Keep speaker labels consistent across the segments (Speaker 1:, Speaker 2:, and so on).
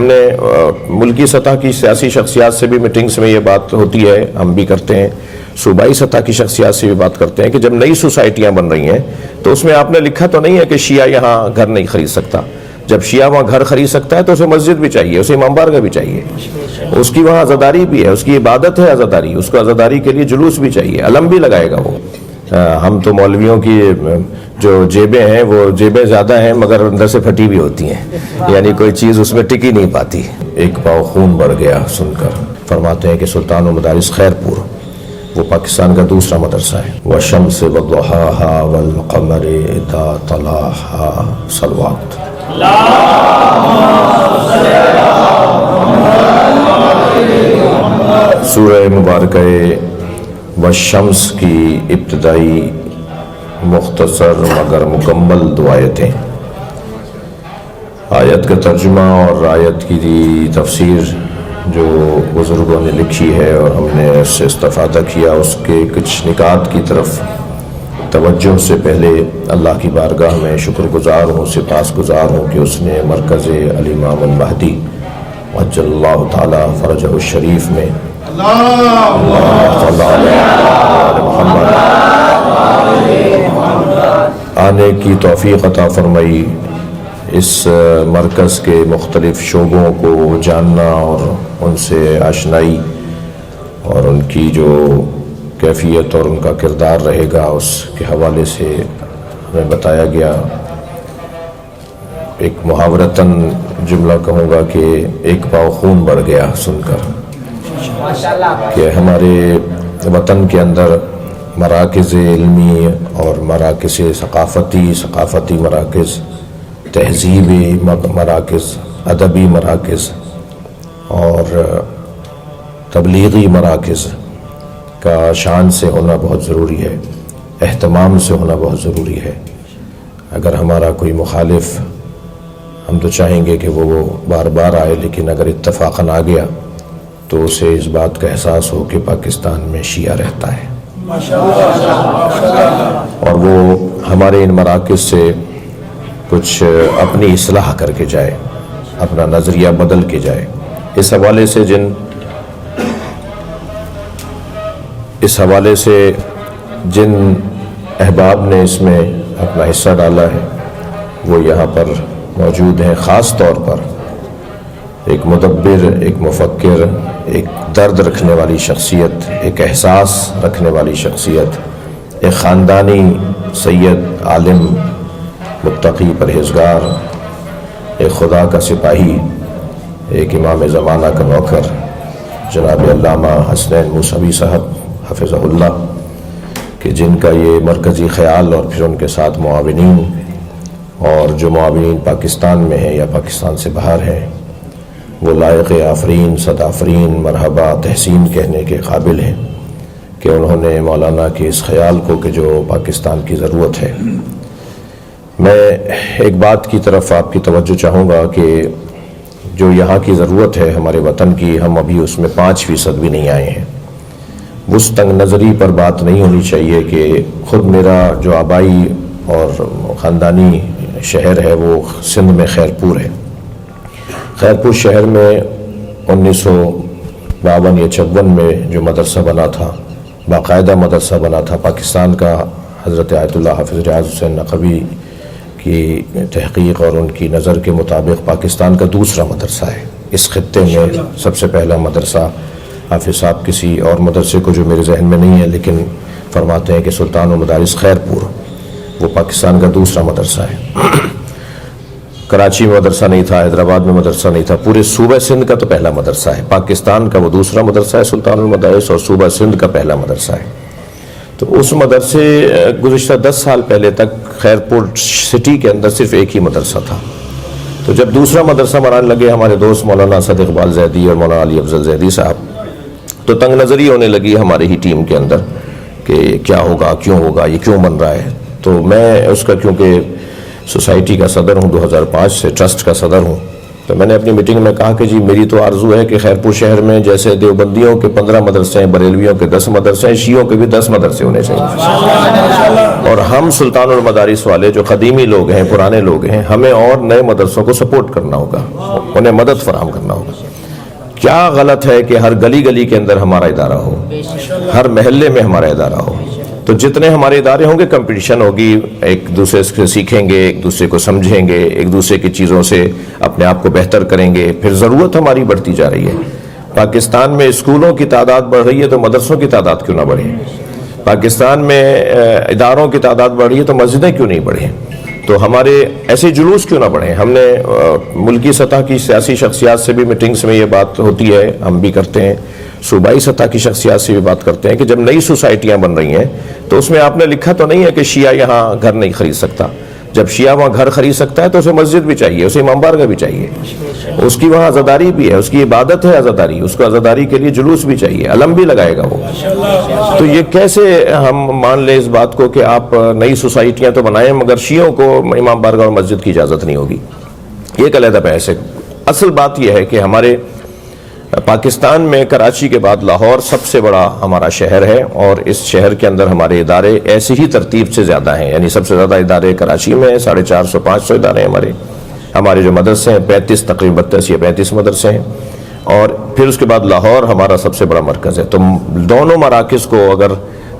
Speaker 1: ہم نے ملکی سطح کی سیاسی شخصیات سے بھی میٹنگز میں یہ بات ہوتی ہے، ہم بھی کرتے ہیں، صوبائی سطح کی شخصیات سے بھی بات کرتے ہیں کہ جب نئی سوسائٹیاں بن رہی ہیں تو اس میں آپ نے لکھا تو نہیں ہے کہ شیعہ یہاں گھر نہیں خرید سکتا. جب شیعہ وہاں گھر خرید سکتا ہے تو اسے مسجد بھی چاہیے، اسے امام بارگاہ بھی چاہیے، اس کی وہاں عزاداری بھی ہے، اس کی عبادت ہے عزاداری، اس کو عزاداری کے لیے جلوس بھی چاہیے، علم بھی لگائے گا وہ. ہم تو مولویوں کی جو جیبیں ہیں وہ جیبیں زیادہ ہیں مگر اندر سے پھٹی بھی ہوتی ہیں، یعنی کوئی چیز اس میں ٹکی نہیں پاتی. ایک پاؤ خون بڑھ گیا سن کر فرماتے ہیں کہ سلطان المدارس خیرپور وہ پاکستان کا دوسرا مدرسہ ہے. وَالشَّمْسِ وَضُحَاهَا وَالْقَمَرِ إِذَا طَلَعَهَا صلوات. سورہ مبارکہ والشمس کی ابتدائی مختصر مگر مکمل دو آیتیں. آیت کا ترجمہ اور آیت کی تفسیر جو بزرگوں نے لکھی ہے اور ہم نے اس سے استفادہ کیا، اس کے کچھ نکات کی طرف توجہ سے پہلے اللہ کی بارگاہ میں شکر گزار ہوں، سپاس گزار ہوں کہ اس نے مرکز الامام المہدی عجل اللہ تعالی فرجہ الشریف میں آنے کی توفیق عطا فرمائی. اس مرکز کے مختلف شعبوں کو جاننا اور ان سے آشنائی اور ان کی جو کیفیت اور ان کا کردار رہے گا اس کے حوالے سے ہمیں بتایا گیا. ایک محاورتاً جملہ کہوں گا کہ ایک پاؤ خون بڑھ گیا سن کر کہ ہمارے وطن کے اندر مراکز علمی اور مراکز ثقافتی مراکز، تہذیبی مراکز، ادبی مراکز اور تبلیغی مراکز کا شان سے ہونا بہت ضروری ہے، اہتمام سے ہونا بہت ضروری ہے. اگر ہمارا کوئی مخالف، ہم تو چاہیں گے کہ وہ بار بار آئے، لیکن اگر اتفاقاً آ گیا تو اسے اس بات کا احساس ہو کہ پاکستان میں شیعہ رہتا ہے اور وہ ہمارے ان مراکز سے کچھ اپنی اصلاح کر کے جائے، اپنا نظریہ بدل کے جائے. اس حوالے سے جن احباب نے اس میں اپنا حصہ ڈالا ہے وہ یہاں پر موجود ہیں. خاص طور پر ایک مدبر، ایک مفکر، ایک درد رکھنے والی شخصیت، ایک احساس رکھنے والی شخصیت، ایک خاندانی سید، عالم، متقی، پرہیزگار، ایک خدا کا سپاہی، ایک امام زمانہ کا نوکر جناب علامہ حسنین موسوی صاحب حفظہ اللہ، کہ جن کا یہ مرکزی خیال اور پھر ان کے ساتھ معاونین اور جو معاونین پاکستان میں ہیں یا پاکستان سے باہر ہیں وہ لائق آفرین، صد آفرین، مرحبا، تحسین کہنے کے قابل ہیں کہ انہوں نے مولانا کے اس خیال کو کہ جو پاکستان کی ضرورت ہے. میں ایک بات کی طرف آپ کی توجہ چاہوں گا کہ جو یہاں کی ضرورت ہے ہمارے وطن کی، ہم ابھی اس میں 5% بھی نہیں آئے ہیں. اس تنگ نظری پر بات نہیں ہونی چاہیے کہ خود میرا جو آبائی اور خاندانی شہر ہے وہ سندھ میں خیرپور ہے. خیرپور شہر میں 1952 یا 56 میں جو مدرسہ بنا تھا، باقاعدہ مدرسہ بنا تھا پاکستان کا، حضرت آیت اللہ حافظ ریاض حسین نقوی کی تحقیق اور ان کی نظر کے مطابق پاکستان کا دوسرا مدرسہ ہے اس خطے میں. سب سے پہلا مدرسہ حافظ صاحب کسی اور مدرسے کو جو میرے ذہن میں نہیں ہے لیکن فرماتے ہیں کہ سلطان المدارس خیرپور وہ پاکستان کا دوسرا مدرسہ ہے. کراچی میں مدرسہ نہیں تھا، حیدرآباد میں مدرسہ نہیں تھا، پورے صوبہ سندھ کا تو پہلا مدرسہ ہے. پاکستان کا وہ دوسرا مدرسہ ہے سلطان المدارس اور صوبہ سندھ کا پہلا مدرسہ ہے. تو اس مدرسے گزشتہ 10 سال پہلے تک خیرپور سٹی کے اندر صرف ایک ہی مدرسہ تھا. تو جب دوسرا مدرسہ بنانے لگے ہمارے دوست مولانا اسد اقبال زیدی اور مولانا علی افضل زیدی صاحب، تو تنگ نظری ہونے لگی ہماری ہی ٹیم کے اندر کہ کیا ہوگا، کیوں ہوگا، یہ کیوں بن رہا ہے. تو میں اس کا کیونکہ سوسائٹی کا صدر ہوں، 2005 سے ٹرسٹ کا صدر ہوں، تو میں نے اپنی میٹنگ میں کہا کہ جی میری تو آرزو ہے کہ خیرپور شہر میں جیسے دیوبندیوں کے 15 مدرسے ہیں، بریلویوں کے 10 مدرسے ہیں، شیعوں کے بھی 10 مدرسے ہونے چاہیے، اور ہم سلطان المدارس والے جو قدیمی لوگ ہیں، پرانے لوگ ہیں، ہمیں اور نئے مدرسوں کو سپورٹ کرنا ہوگا، انہیں مدد فراہم کرنا ہوگا۔ کیا غلط ہے کہ ہر گلی گلی کے اندر ہمارا ادارہ ہو، ہر محلے میں ہمارا ادارہ ہو، تو جتنے ہمارے ادارے ہوں گے کمپٹیشن ہوگی، ایک دوسرے سے سیکھیں گے، ایک دوسرے کو سمجھیں گے، ایک دوسرے کی چیزوں سے اپنے آپ کو بہتر کریں گے، پھر ضرورت ہماری بڑھتی جا رہی ہے۔ پاکستان میں اسکولوں کی تعداد بڑھ رہی ہے تو مدرسوں کی تعداد کیوں نہ بڑھے؟ پاکستان میں اداروں کی تعداد بڑھ رہی ہے تو مسجدیں کیوں نہیں بڑھیں؟ تو ہمارے ایسے جلوس کیوں نہ بڑھیں؟ ہم نے ملکی سطح کی سیاسی شخصیات سے بھی میٹنگز میں یہ بات ہوتی ہے، ہم بھی کرتے ہیں، صوبائی سطح کی شخصیات سے بھی بات کرتے ہیں کہ جب نئی سوسائٹیاں بن رہی ہیں تو اس میں آپ نے لکھا تو نہیں ہے کہ شیعہ یہاں گھر نہیں خرید سکتا۔ جب شیعہ وہاں گھر خرید سکتا ہے تو اسے مسجد بھی چاہیے، اسے امام بارگاہ بھی چاہیے، اس کی وہاں عزاداری بھی ہے، اس کی عبادت ہے عزاداری، اس کو عزاداری کے لیے جلوس بھی چاہیے، علم بھی لگائے گا وہ۔ تو یہ کیسے ہم مان لیں اس بات کو کہ آپ نئی سوسائٹیاں تو بنائیں مگر شیعوں کو امام بارگاہ اور مسجد کی اجازت نہیں ہوگی؟ یہ ایک علیحدہ بحث ہے۔ اصل بات یہ ہے کہ ہمارے پاکستان میں کراچی کے بعد لاہور سب سے بڑا ہمارا شہر ہے، اور اس شہر کے اندر ہمارے ادارے ایسی ہی ترتیب سے زیادہ ہیں، یعنی سب سے زیادہ ادارے کراچی میں ہیں، 450-500 ادارے ہیں ہمارے جو مدرسے ہیں 35 تقریباً 32 یا 35 مدرسے ہیں، اور پھر اس کے بعد لاہور ہمارا سب سے بڑا مرکز ہے۔ تو دونوں مراکز کو اگر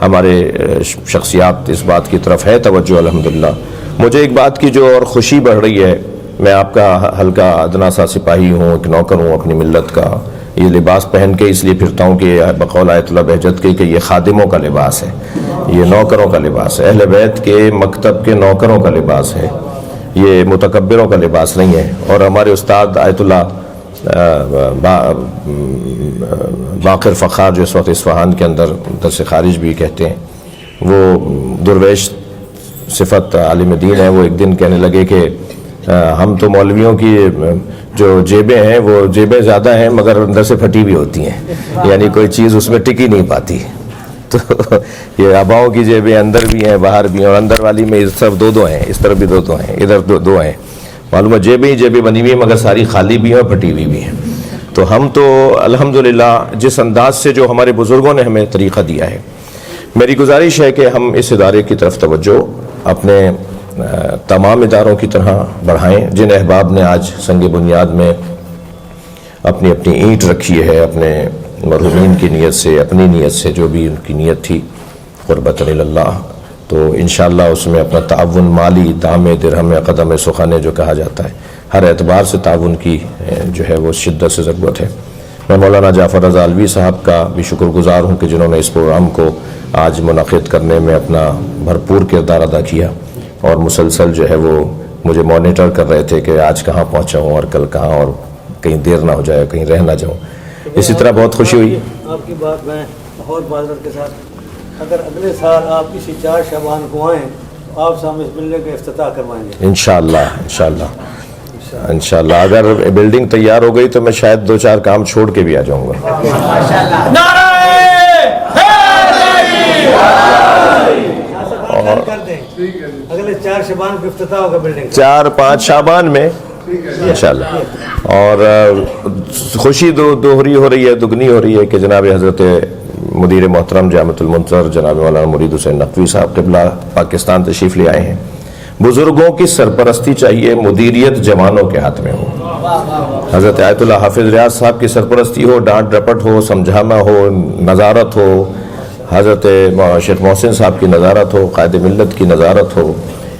Speaker 1: ہمارے شخصیات اس بات کی طرف ہے توجہ الحمدللہ۔ مجھے ایک بات کی جو اور خوشی بڑھ رہی ہے، میں آپ کا ہلکا ادنا سا سپاہی ہوں، ایک نوکر ہوں اپنی ملت کا، یہ لباس پہن کے اس لیے پھرتا ہوں کہ بقول آیت اللہ بہجت کے کہ یہ خادموں کا لباس ہے، یہ نوکروں کا لباس ہے، اہل بیت کے مکتب کے نوکروں کا لباس ہے، یہ متکبروں کا لباس نہیں ہے۔ اور ہمارے استاد آیت اللہ باقر فخار جو اس وقت اصفہان کے اندر درس خارج بھی کہتے ہیں، وہ درویش صفت عالم دین ہے، وہ ایک دن کہنے لگے کہ ہم تو مولویوں کی جو جیبیں ہیں وہ جیبیں زیادہ ہیں مگر اندر سے پھٹی بھی ہوتی ہیں، یعنی کوئی چیز اس میں ٹکی نہیں پاتی۔ تو یہ آباؤں کی جیبیں اندر بھی ہیں باہر بھی ہیں، اور اندر والی میں اس طرف دو ہیں، اس طرف بھی دو ہیں، ادھر دو ہیں، معلوم ہے جیبیں ہی جیبیں بنی ہوئی ہیں مگر ساری خالی بھی ہیں اور پھٹی ہوئی بھی ہیں۔ تو ہم تو الحمدللہ جس انداز سے جو ہمارے بزرگوں نے ہمیں طریقہ دیا ہے، میری گزارش ہے کہ ہم اس ادارے کی طرف توجہ اپنے تمام اداروں کی طرح بڑھائیں۔ جن احباب نے آج سنگ بنیاد میں اپنی اینٹ رکھی ہے، اپنے مرحومین کی نیت سے، اپنی نیت سے، جو بھی ان کی نیت تھی قربت اللہ، تو انشاءاللہ اس میں اپنا تعاون مالی، دام درہم قدم سخن جو کہا جاتا ہے، ہر اعتبار سے تعاون کی جو ہے وہ شدت سے ضرورت ہے۔ میں مولانا جعفر رضا علوی صاحب کا بھی شکر گزار ہوں کہ جنہوں نے اس پروگرام کو آج منعقد کرنے میں اپنا بھرپور کردار ادا کیا، اور مسلسل جو ہے وہ مجھے مانیٹر کر رہے تھے کہ آج کہاں پہنچا ہوں اور کل کہاں، اور کہیں دیر نہ ہو جائے، کہیں رہ نہ جاؤں۔ اسی طرح بہت خوشی ہوئی
Speaker 2: آپ کی بات میں بہت معذرت کے ساتھ، اگر اگلے سال آپ کسی 4 شعبان کو آئیں تو آپ سے ہم اس ملنے کا افتتاح کروائیں گے
Speaker 1: انشاءاللہ۔ اگر بلڈنگ تیار ہو گئی تو میں شاید 2-4 کام چھوڑ کے بھی آ جاؤں گا۔
Speaker 2: اگلے 4 شعبان کو افتتاح ہوگا بلڈنگ،
Speaker 1: 4-5 شعبان میں انشاءاللہ۔ اور خوشی دوہری ہو رہی ہے، دگنی ہو رہی ہے کہ جناب حضرت مدیر محترم جامعۃ المنصر جناب مولانا مرید حسین نقوی صاحب قبلہ پاکستان تشریف لے آئے ہیں۔ بزرگوں کی سرپرستی چاہیے، مدیریت جوانوں کے ہاتھ میں ہو۔ حضرت آیت اللہ حافظ ریاض صاحب کی سرپرستی ہو، ڈانٹ ڈپٹ ہو، سمجھانا ہو، نظارت ہو، حضرت شیخ محسن صاحب کی نظارت ہو، قائد ملت کی نظارت ہو،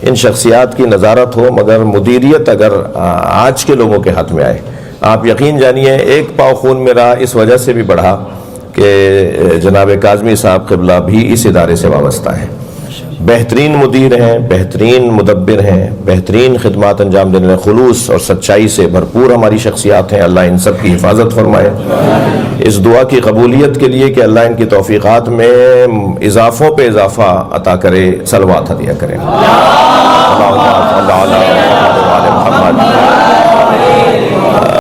Speaker 1: ان شخصیات کی نظارت ہو، مگر مدیریت اگر آج کے لوگوں کے ہاتھ میں آئے، آپ یقین جانیے ایک پاؤ خون میرا اس وجہ سے بھی بڑھا کہ جناب کاظمی صاحب قبلہ بھی اس ادارے سے وابستہ ہیں، بہترین مدیر ہیں، بہترین مدبر ہیں، بہترین خدمات انجام دینے والے، خلوص اور سچائی سے بھرپور ہماری شخصیات ہیں۔ اللہ ان سب کی حفاظت فرمائے۔ اس دعا کی قبولیت کے لیے کہ اللہ ان کی توفیقات میں اضافوں پہ اضافہ عطا کرے، صلوات ہدیہ کرے۔ اللہ